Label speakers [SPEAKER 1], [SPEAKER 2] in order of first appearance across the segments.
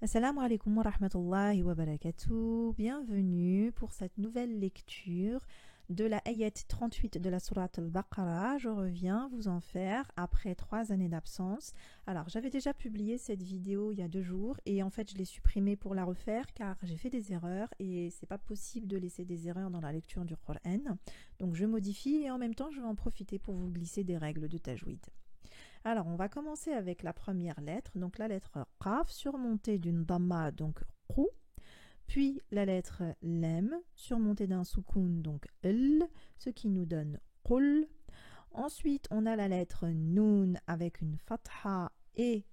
[SPEAKER 1] Assalamu alaikum wa rahmatullahi wa barakatuh. Bienvenue pour cette nouvelle lecture de la ayat 38 de la sourate al-Baqarah. Je reviens vous en faire après 3 années d'absence. Alors, j'avais déjà publié cette vidéo il y a 2 jours et en fait, je l'ai supprimée pour la refaire car j'ai fait des erreurs et c'est pas possible de laisser des erreurs dans la lecture du Coran. Donc, je modifie et en même temps, je vais en profiter pour vous glisser des règles de tajwid. Alors, on va commencer avec la première lettre, donc la lettre Qaf, surmontée d'une Dhamma, donc Qu, puis la lettre Lem, surmontée d'un Soukoun, donc L, ce qui nous donne Qul. Ensuite, on a la lettre Noun avec une Fatha et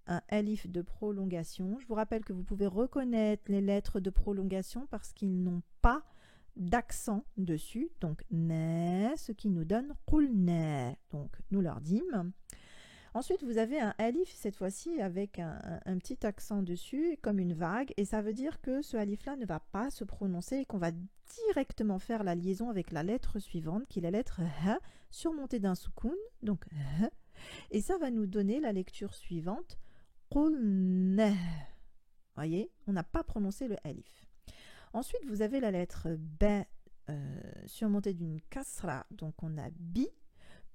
[SPEAKER 1] un Alif de prolongation. Je vous rappelle que vous pouvez reconnaître les lettres de prolongation parce qu'ils n'ont pas d'accent dessus, donc Ne, ce qui nous donne Qul Ne, donc nous leur dîmes. Ensuite, vous avez un alif, cette fois-ci, avec un petit accent dessus, comme une vague, et ça veut dire que ce alif-là ne va pas se prononcer et qu'on va directement faire la liaison avec la lettre suivante, qui est la lettre H, surmontée d'un soukoun, donc H, et ça va nous donner la lecture suivante, Qulnah. Voyez, on n'a pas prononcé le alif. Ensuite, vous avez la lettre B, surmontée d'une kasra, donc on a Bi,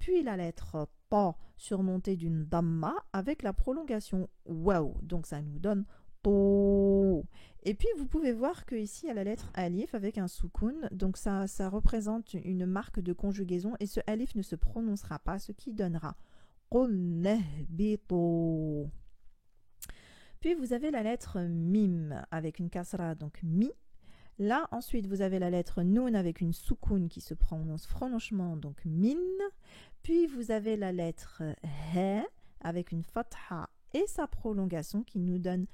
[SPEAKER 1] puis la lettre Ta surmontée d'une Dhamma avec la prolongation Waw, donc ça nous donne To. Et puis vous pouvez voir que ici il y a la lettre Alif avec un soukoun, donc ça représente une marque de conjugaison et ce Alif ne se prononcera pas, ce qui donnera Qulnahbitu. Puis vous avez la lettre Mim avec une kasra, donc Mi. Là, ensuite, vous avez la lettre Noun avec une soukoun qui se prononce franchement, donc Min. Puis, vous avez la lettre He avec une fatha et sa prolongation qui nous donne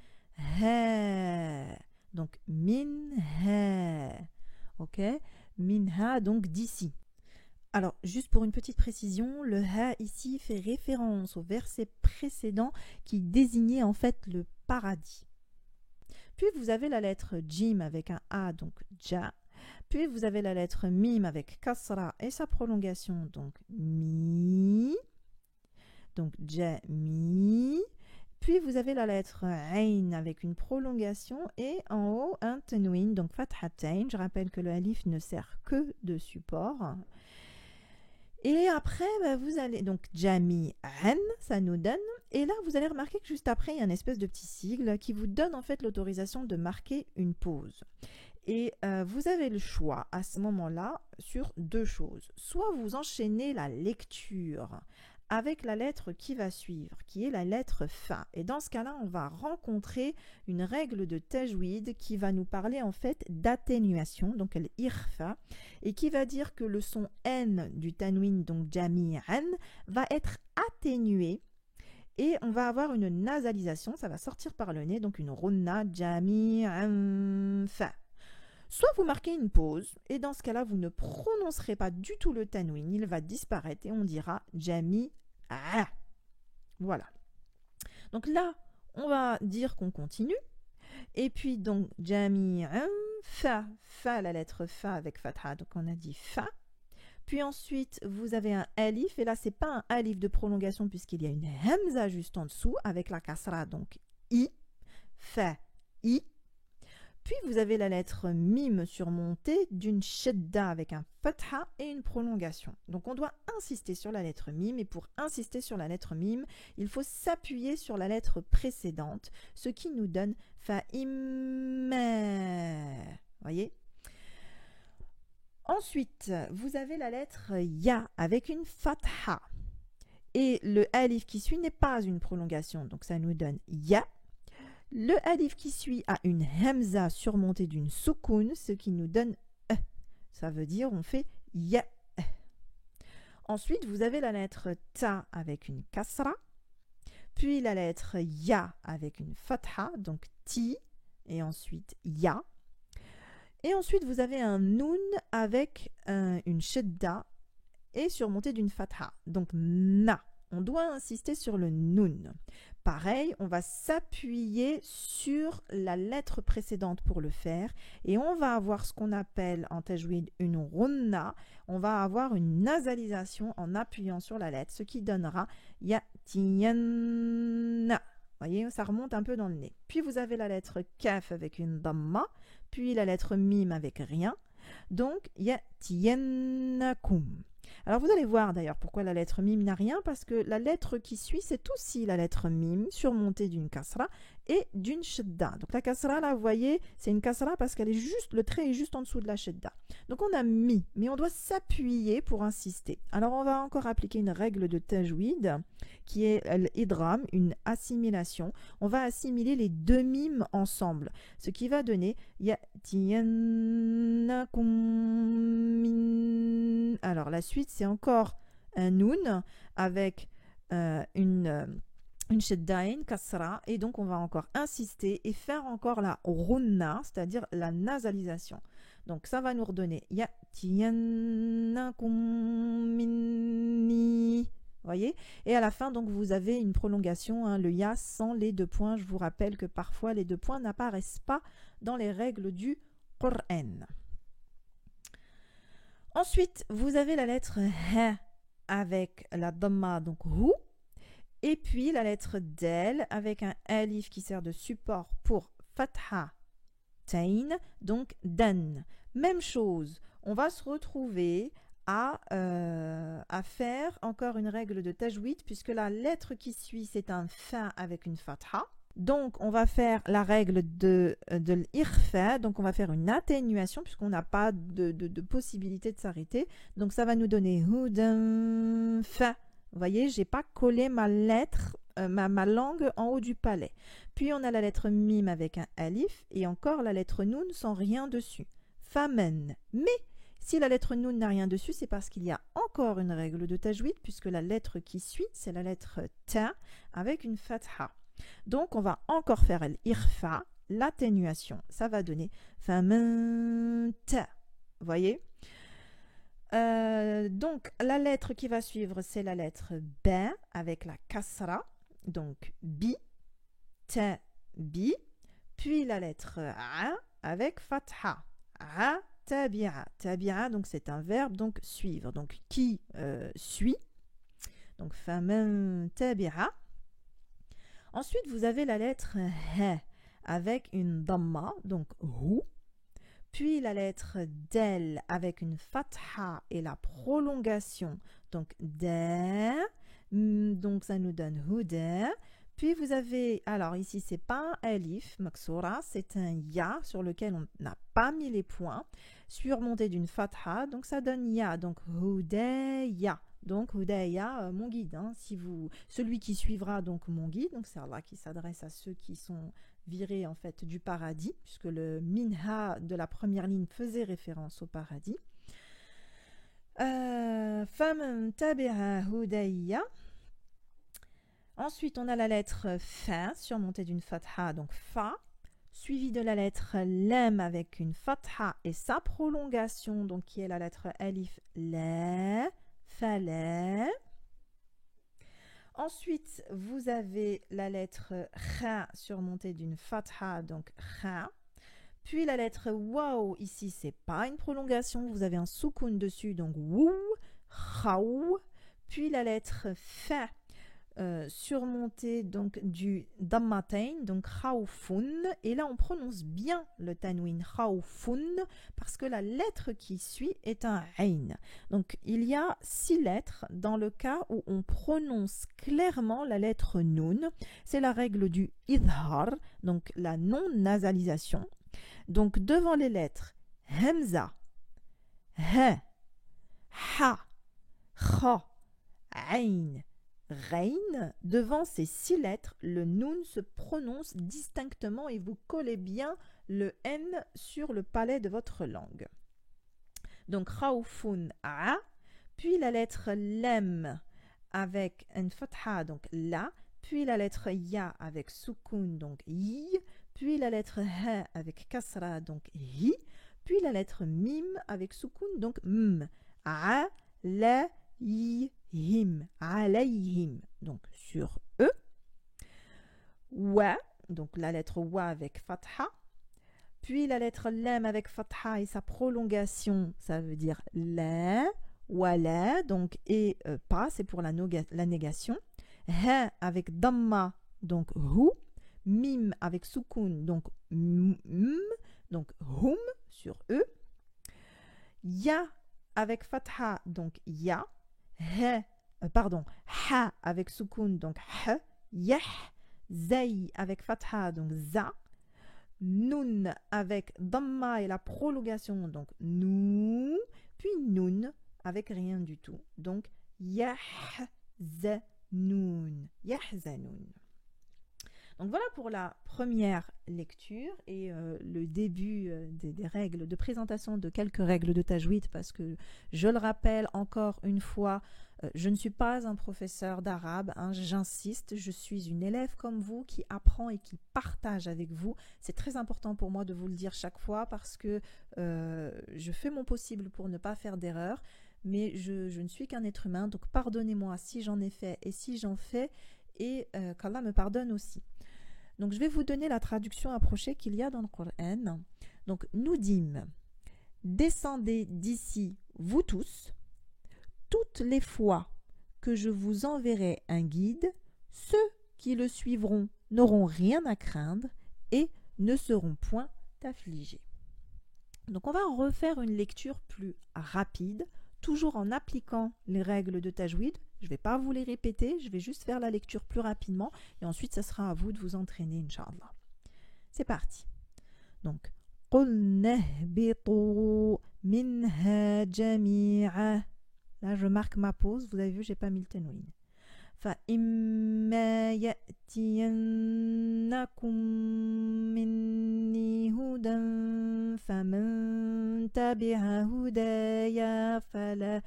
[SPEAKER 1] He. Donc, Min He. Ok? Min Ha, donc d'ici. Alors, juste pour une petite précision, le Ha ici fait référence au verset précédent qui désignait en fait le paradis. Puis vous avez la lettre Jim avec un A, donc Ja. Puis vous avez la lettre Mim avec Kasra et sa prolongation, donc Mi. Donc Ja, Mi. Puis vous avez la lettre Ain avec une prolongation et en haut un Tanwin, donc Fathatain. Je rappelle que le Alif ne sert que de support. Et après, vous allez, donc Jami An, ça nous donne, et là vous allez remarquer que juste après, il y a une espèce de petit sigle qui vous donne en fait l'autorisation de marquer une pause. Et vous avez le choix à ce moment-là sur 2 choses. Soit vous enchaînez la lecture avec la lettre qui va suivre, qui est la lettre Fa. Et dans ce cas-là, on va rencontrer une règle de tajwid qui va nous parler en fait d'atténuation, donc l'irfa, et qui va dire que le son N du tanwin, donc jami'an, va être atténué et on va avoir une nasalisation, ça va sortir par le nez, donc une runna jami'an fa. Soit vous marquez une pause, et dans ce cas-là, vous ne prononcerez pas du tout le tanwin, il va disparaître et on dira jami'a. Voilà. Donc là, on va dire qu'on continue. Et puis donc, jami'an fa, fa, la lettre fa avec fatha, donc on a dit fa. Puis ensuite, vous avez un alif, et là, c'est pas un alif de prolongation puisqu'il y a une hamza juste en dessous avec la kasra, donc i, fa, i. Puis vous avez la lettre mim surmontée d'une shadda avec un fatha et une prolongation. Donc on doit insister sur la lettre mim, et pour insister sur la lettre mim, il faut s'appuyer sur la lettre précédente, ce qui nous donne fa'imma. Voyez? Ensuite, vous avez la lettre ya avec une fatha. Et le alif qui suit n'est pas une prolongation, donc ça nous donne ya. Le alif qui suit a une hamza surmontée d'une soukoun, ce qui nous donne e. Ça veut dire on fait ya. Ensuite, vous avez la lettre ta avec une kasra, puis la lettre ya avec une fatha, donc ti, et ensuite ya. Et ensuite, vous avez un noun avec une shadda et surmonté d'une fatha, donc na. On doit insister sur le noun. Pareil, on va s'appuyer sur la lettre précédente pour le faire et on va avoir ce qu'on appelle en tajwid une runna. On va avoir une nasalisation en appuyant sur la lettre, ce qui donnera yatiyanna. Voyez, ça remonte un peu dans le nez. Puis vous avez la lettre kaf avec une damma, puis la lettre mim avec rien. Donc, yatiyannakum. Alors vous allez voir d'ailleurs pourquoi la lettre mim n'a rien, parce que la lettre qui suit, c'est aussi la lettre mim surmontée d'une kasra et d'une shadda. Donc la kasra là, vous voyez, c'est une kasra parce qu'elle est juste, le trait est juste en dessous de la shadda. Donc on a mi, mais on doit s'appuyer pour insister. Alors on va encore appliquer une règle de tajwid qui est l'idram, une assimilation. On va assimiler les deux mimes ensemble, ce qui va donner yatiyannakum min. Alors la suite c'est encore un noun avec une shaddain, kasra, et donc on va encore insister et faire encore la runna, c'est-à-dire la nasalisation. Donc ça va nous redonner yatiyannakum minni. Voyez, et à la fin donc vous avez une prolongation, hein, le ya sans les deux points. Je vous rappelle que parfois les deux points n'apparaissent pas dans les règles du Qur'an. Ensuite vous avez la lettre ha avec la dhamma, donc hu, et puis la lettre del avec un alif qui sert de support pour fatha tain, donc dan. Même chose, on va se retrouver à faire encore une règle de tajwid, puisque la lettre qui suit c'est un fa avec une fatha. Donc on va faire la règle de l'irfa, donc on va faire une atténuation puisqu'on n'a pas de possibilité de s'arrêter. Donc ça va nous donner hudan fa. Vous voyez, j'ai pas collé ma lettre, ma langue en haut du palais. Puis on a la lettre mim avec un alif et encore la lettre noun sans rien dessus. Famen. Mais si la lettre noun n'a rien dessus, c'est parce qu'il y a encore une règle de tajwid, puisque la lettre qui suit, c'est la lettre ta avec une fatha. Donc on va encore faire l'irfa, l'atténuation. Ça va donner famen ta. Vous voyez? Donc la lettre qui va suivre, c'est la lettre B avec la kasra, donc bi, ta, bi, puis la lettre A avec fatha, A, tabi'a. Tabi'a, donc c'est un verbe, donc suivre, donc qui suit, donc faman tabi'a. Ensuite vous avez la lettre H avec une dhamma, donc hu. Puis la lettre del avec une fatha et la prolongation, donc da, donc ça nous donne huda. Puis vous avez, alors ici c'est pas un alif maksura, c'est un ya sur lequel on n'a pas mis les points, surmonté d'une fatha, donc ça donne ya, donc hudaya. Donc hudaya, mon guide, hein, celui qui suivra donc mon guide, donc c'est Allah qui s'adresse à ceux qui sont viré en fait du paradis, puisque le minha de la première ligne faisait référence au paradis. Faman tabi'a hudayya. Ensuite on a la lettre fa surmontée d'une fatha, donc fa, suivie de la lettre lam avec une fatha et sa prolongation, donc qui est la lettre alif la, fala. Ensuite, vous avez la lettre kha surmontée d'une fatha, donc kha. Puis la lettre waw, ici, c'est pas une prolongation, vous avez un soukoun dessus, donc wou, khaw. Puis la lettre fa surmontée donc du dammatain, donc khawfun. Et là, on prononce bien le tanwin khawfun parce que la lettre qui suit est un ain. Donc, il y a 6 lettres dans le cas où on prononce clairement la lettre nun. C'est la règle du idhar, donc la non-nasalisation. Donc, devant les lettres hamza, ha, ha, kha, ain, rein, devant ces 6 lettres, le nun se prononce distinctement et vous collez bien le N sur le palais de votre langue. Donc, khawfun a, puis la lettre lem avec un fatha, donc la, puis la lettre ya avec soukoun, donc yi, puis la lettre ha avec kasra, donc hi, puis la lettre mim avec soukoun, donc m, a, la, yi, him, alayhim, donc sur eux. Wa, donc la lettre wa avec fatha, puis la lettre lam avec fatha et sa prolongation, ça veut dire la, wala, donc et pas, c'est pour la négation. Ha avec damma, donc hu, mim avec soukoun, donc donc hum sur e, ya avec fatha, donc ya, ha avec soukoun, donc h, yah, zay avec fatha, donc za, nun avec damma et la prolongation, donc nou, puis nun avec rien du tout, donc yahzanoun, yahzanoun. Donc voilà pour la première lecture et le début des règles de présentation de quelques règles de tajwid, parce que je le rappelle encore une fois, je ne suis pas un professeur d'arabe, hein, j'insiste, je suis une élève comme vous qui apprend et qui partage avec vous. C'est très important pour moi de vous le dire chaque fois parce que je fais mon possible pour ne pas faire d'erreur, mais je ne suis qu'un être humain, donc pardonnez-moi si j'en ai fait et si j'en fais, et qu'Allah me pardonne aussi. Donc je vais vous donner la traduction approchée qu'il y a dans le Coran. Donc nous dîmes, descendez d'ici, vous tous, toutes les fois que je vous enverrai un guide, ceux qui le suivront n'auront rien à craindre et ne seront point affligés. Donc on va refaire une lecture plus rapide, toujours en appliquant les règles de tajwid. Je ne vais pas vous les répéter, je vais juste faire la lecture plus rapidement et ensuite ça sera à vous de vous entraîner, Inch'Allah. C'est parti. Donc, قُلْنَا اهْبِطُوا مِنْهَا جَمِيعًا. Là, je marque ma pause. Vous avez vu, j'ai pas mis le tanwin. فَإِمَّا يَأْتِيَنَّكُم مِّنِّي هُدًى فَمَن تَبِعَ هُدَايَ فَلَا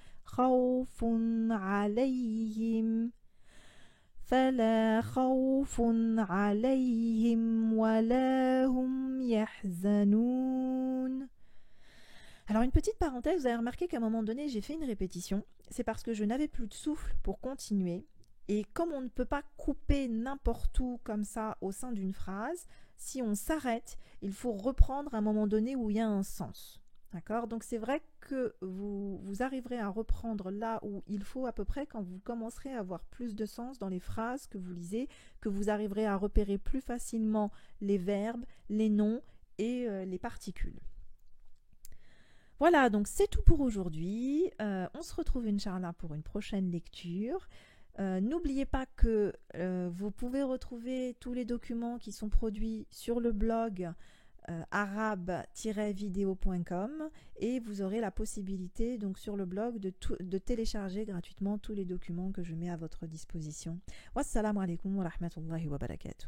[SPEAKER 1] خوف عليهم ولا هم يحزنون. Alors une petite parenthèse, vous avez remarqué qu'à un moment donné j'ai fait une répétition, c'est parce que je n'avais plus de souffle pour continuer, et comme on ne peut pas couper n'importe où comme ça au sein d'une phrase, si on s'arrête, il faut reprendre à un moment donné où il y a un sens. D'accord ? Donc c'est vrai que vous arriverez à reprendre là où il faut à peu près quand vous commencerez à avoir plus de sens dans les phrases que vous lisez, que vous arriverez à repérer plus facilement les verbes, les noms et les particules. Voilà, donc c'est tout pour aujourd'hui. On se retrouve Inch'Allah pour une prochaine lecture. N'oubliez pas que vous pouvez retrouver tous les documents qui sont produits sur le blog arabe-video.com et vous aurez la possibilité donc sur le blog de télécharger gratuitement tous les documents que je mets à votre disposition. Wassalamu alaikum wa rahmatullahi wa barakatuh.